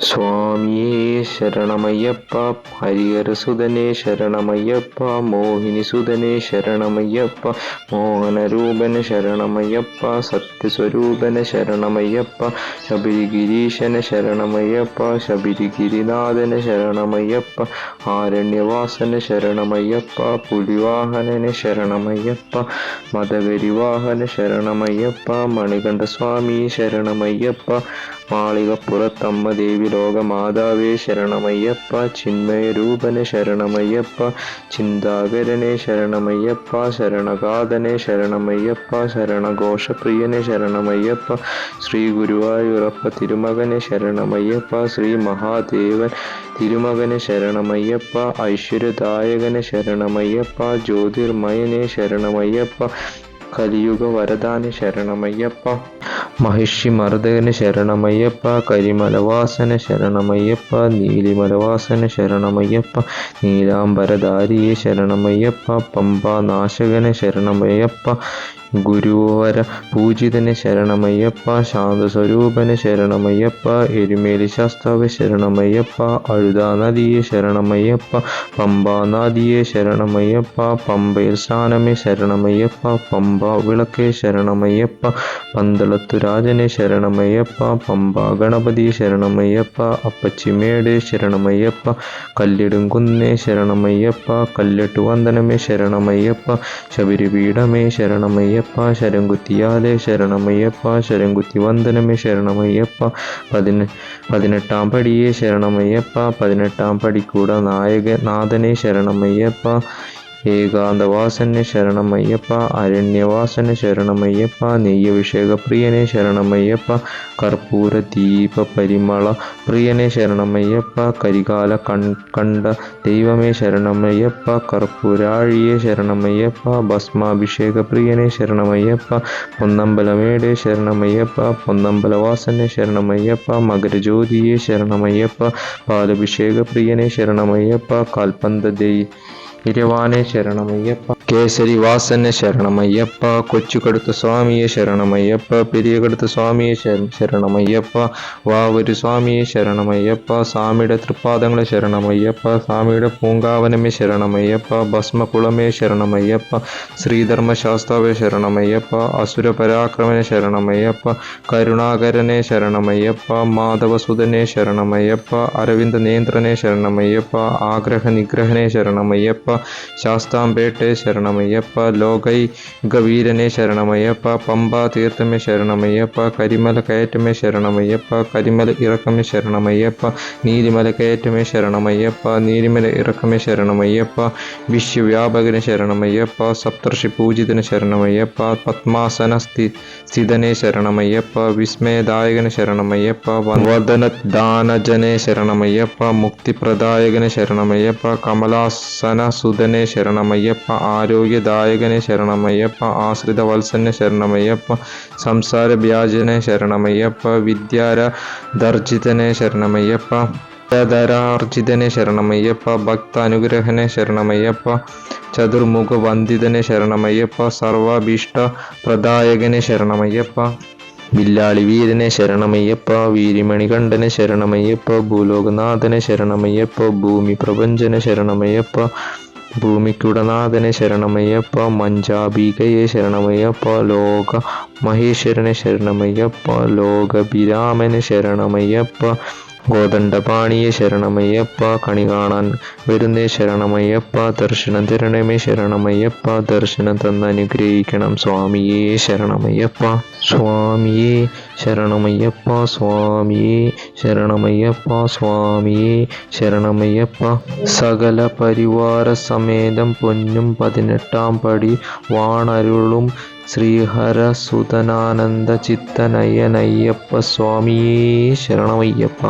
സ്വാമിയേ ശരണമയ്യപ്പ. ഹരിഹരസുതനേ ശരണമയ്യപ്പ. മോഹിനിസുതനേ ശരണമയ്യപ്പ. മോഹനരൂപന് ശരണമയ്യപ്പ. സത്യസ്വരൂപന് ശരണമയ്യപ്പ. ശബരിഗിരീശന് ശരണമയ്യപ്പ. ശബരിഗിരിനാഥന് ശരണമയ്യപ്പ. ആരണ്യവാസന് ശരണമയ്യപ്പ. പുലിവാഹനന് ശരണമയ്യപ്പ. മദകരിവാഹന് ശരണമയ്യപ്പ. മണികണ്ഠസ്വാമി ശരണമയ്യപ്പ. മാളികപ്പുറത്തമ്മ ദേവി ലോകമാതാവേ ശരണമയ്യപ്പ. ചിന്മയരൂപന് ശരണമയ്യപ്പ. ചിന്താകരനെ ശരണമയ്യപ്പ. ശരണഗാഥനെ ശരണമയ്യപ്പ. ശരണഘോഷപ്രിയനെ ശരണമയ്യപ്പ. ശ്രീ ഗുരുവായൂരപ്പ തിരുമകനെ ശരണമയ്യപ്പ. ശ്രീ മഹാദേവൻ തിരുമകന് ശരണമയ്യപ്പ. ഐശ്വര്യദായകന് ശരണമയ്യപ്പ. ജ്യോതിർമയനെ ശരണമയ്യപ്പ. കലിയുഗ വരദാന് ശരണമയ്യപ്പ. മഹിഷിമർദ്ദകന് ശരണമയ്യപ്പ. കരിമലവാസന് ശരണമയ്യപ്പ. നീലിമലവാസന് ശരണമയ്യപ്പ. നീലാംബരധാരിയെ ശരണമയ്യപ്പ. പമ്പാനാശകന് ശരണമയ്യപ്പ. ഗുരുവര പൂജിതന് ശരണമയ്യപ്പ. ശാന്തസ്വരൂപന് ശരണമയ്യപ്പ. എരുമേലി ശാസ്താവ് ശരണമയ്യപ്പ. അഴുതാനദിയെ ശരണമയ്യപ്പ. പമ്പാനദിയെ ശരണമയ്യപ്പ. പമ്പയിൽ സ്നാനമേ ശരണമയ്യപ്പ. പമ്പ വിളക്കേ ശരണമയ്യപ്പ. പന്തളത്തുരാജനെ ശരണമയ്യപ്പ. പമ്പാ ഗണപതി ശരണമയ്യപ്പ. അപ്പച്ചിമേട് ശരണമയ്യപ്പ. കല്ലിടുംകുന്നേ ശരണമയ്യപ്പ. കല്ലെട്ടുവന്ദനമേ ശരണമയ്യപ്പ. ശബരിപീഠമേ ശരണമയ്യപ്പ. ശരംകുത്തിയാലേ ശരണമയ്യപ്പ. ശരംകുത്തി വന്ദനമേ ശരണമയ്യപ്പ. 18-ാം പടിയെ ശരണമയ്യപ്പ. 18-ാം പടിക്കൂട നാഥനെ ശരണമയ്യപ്പ. ഏകാന്തവാസന് ശരണമയ്യപ്പ. അരണ്യവാസന് ശരണമയ്യപ്പ. നെയ്യഭിഷേകപ്രിയനെ ശരണമയ്യപ്പ. കർപ്പൂര ദീപ പരിമള പ്രിയനെ ശരണമയ്യപ്പ. കരികാല കണ്ട ദൈവമേ ശരണമയ്യപ്പ. കർപ്പൂരാഴിയെ ശരണമയ്യപ്പ. ഭസ്മാഭിഷേക പ്രിയനെ ശരണമയ്യപ്പ. പൊന്നമ്പലമേട് ശരണമയ്യപ്പ. പൊന്നമ്പലവാസന് ശരണമയ്യപ്പ. മകരജ്യോതിയെ ശരണമയ്യപ്പ. പാലഭിഷേക പ്രിയനെ ശരണമയ്യപ്പ. കാൽപന്ത ഇരവാനെ ശരണമയ്യപ്പ. കേസരി വാസന് ശരണമയ്യപ്പ. കൊച്ചുകടുത്ത സ്വാമിയെ ശരണമയ്യപ്പ. പെരിയകടുത്ത സ്വാമിയെ ശരണമയ്യപ്പ. വാവൂര് സ്വാമിയെ ശരണമയ്യപ്പ. സ്വാമിയുടെ തൃപ്പാദങ്ങളെ ശരണമയ്യപ്പ. സ്വാമിയുടെ പൂങ്കാവനമേ ശരണമയ്യപ്പ. ഭസ്മകുളമേ ശരണമയ്യപ്പ. ശ്രീധർമ്മശാസ്താവേ ശരണമയ്യപ്പ. അസുരപരാക്രമനെ ശരണമയ്യപ്പ. കരുണാകരനെ ശരണമയ്യപ്പ. മാധവസുതനെ ശരണമയ്യപ്പ. അരവിന്ദ നേത്രനെ ശരണമയ്യപ്പ. ആഗ്രഹ നിഗ്രഹനെ ശരണമയ്യപ്പ. ശാസ്താംപേട്ടെ ശരണമയ്യപ്പ. ലോകൈകവീരനെ ശരണമയ്യപ്പ. പമ്പാ തീർത്ഥമേ ശരണമയ്യപ്പ. കരിമല കയറ്റമേ ശരണമയ്യപ്പ. കരിമല ഇറക്കമേ ശരണമയ്യപ്പ. നീലിമല കയറ്റമേ ശരണമയ്യപ്പ. നീലിമല ഇറക്കമേ ശരണമയ്യപ്പ. വിശ്വവ്യാപകന് ശരണമയ്യപ്പ. സപ്തർഷി പൂജിതന് ശരണമയ്യപ്പ. പത്മാസന സ്ഥിതനെ ശരണമയ്യപ്പ. വിസ്മയദായകന് ശരണമയ്യപ്പ. വദനദാനജനെ ശരണമയ്യപ്പ. മുക്തിപ്രദായകന് ശരണമയ്യപ്പ. കമലാസന സുതനെ ശരണമയ്യപ്പ. ആരോഗ്യദായകനെ ശരണമയ്യപ്പ. ആശ്രിതവത്സനെ ശരണമയ്യപ്പ. സംസാരവ്യാജനെ ശരണമയ്യപ്പ. വിദ്യാരദർജിതനെ ശരണമയ്യപ്പ. വിദ്യാധരാർജിതനെ ശരണമയ്യപ്പ. ഭക്ത അനുഗ്രഹനെ ശരണമയ്യപ്പ. ചതുർമുഖ വന്ദിതനെ ശരണമയ്യപ്പ. സർവാഭീഷ്ട പ്രദായകനെ ശരണമയ്യപ്പ. വില്ലാളി വീരനെ ശരണമയ്യപ്പ. വീരിമണികണ്ഠനെ ശരണമയ്യപ്പ. ഭൂലോകനാഥനെ ശരണമയ്യപ്പ. ഭൂമി പ്രപഞ്ചനെ ശരണമയ്യപ്പ. ഭൂമിക്കുടനാഥനെ ശരണമയ്യപ്പ. മഞ്ചാബികയെ ശരണമയ്യപ്പ. ലോക മഹേശ്വരനെ ശരണമയ്യപ്പ. ലോകഭിരാമനെ ശരണമയ്യപ്പ. ഗോദണ്ഡപാണിയെ ശരണമയ്യപ്പ. കണി കാണാൻ വരുന്നേ ശരണമയ്യപ്പ. ദർശനം തരണമേ ശരണമയ്യപ്പ. ദർശനം തന്ന് അനുഗ്രഹിക്കണം സ്വാമിയേ ശരണമയ്യപ്പ. സ്വാമിയേ ശരണമയ്യപ്പ. സ്വാമിയേ ശരണമയ്യപ്പ. സ്വാമിയേ ശരണമയ്യപ്പ. സകല പരിവാര സമേതം പൊന്നും 18-ാം പടി വാണരുളും ശ്രീഹരസുതനാനന്ദ ചിത്തനയനയ്യപ്പ സ്വാമിയേ ശരണമയ്യപ്പ.